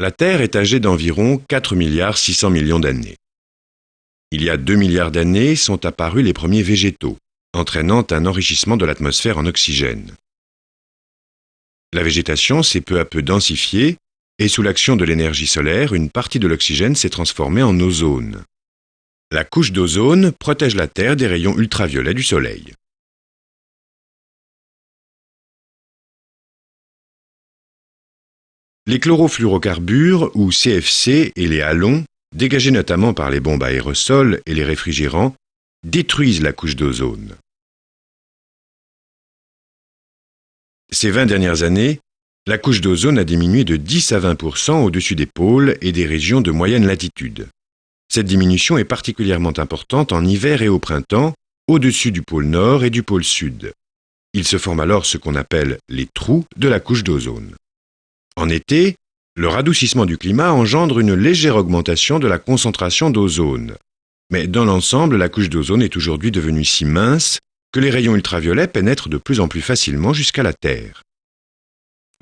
La Terre est âgée d'environ 4,6 milliards d'années. Il y a 2 milliards d'années sont apparus les premiers végétaux, entraînant un enrichissement de l'atmosphère en oxygène. La végétation s'est peu à peu densifiée et sous l'action de l'énergie solaire, une partie de l'oxygène s'est transformée en ozone. La couche d'ozone protège la Terre des rayons ultraviolets du Soleil. Les chlorofluorocarbures, ou CFC, et les halons, dégagés notamment par les bombes à aérosols et les réfrigérants, détruisent la couche d'ozone. Ces 20 dernières années, la couche d'ozone a diminué de 10 à 20% au-dessus des pôles et des régions de moyenne latitude. Cette diminution est particulièrement importante en hiver et au printemps, au-dessus du pôle Nord et du pôle Sud. Il se forme alors ce qu'on appelle les trous de la couche d'ozone. En été, le radoucissement du climat engendre une légère augmentation de la concentration d'ozone. Mais dans l'ensemble, la couche d'ozone est aujourd'hui devenue si mince que les rayons ultraviolets pénètrent de plus en plus facilement jusqu'à la Terre.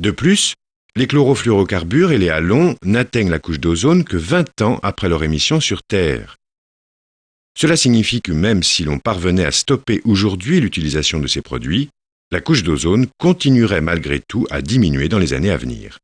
De plus, les chlorofluorocarbures et les halons n'atteignent la couche d'ozone que 20 ans après leur émission sur Terre. Cela signifie que même si l'on parvenait à stopper aujourd'hui l'utilisation de ces produits, la couche d'ozone continuerait malgré tout à diminuer dans les années à venir.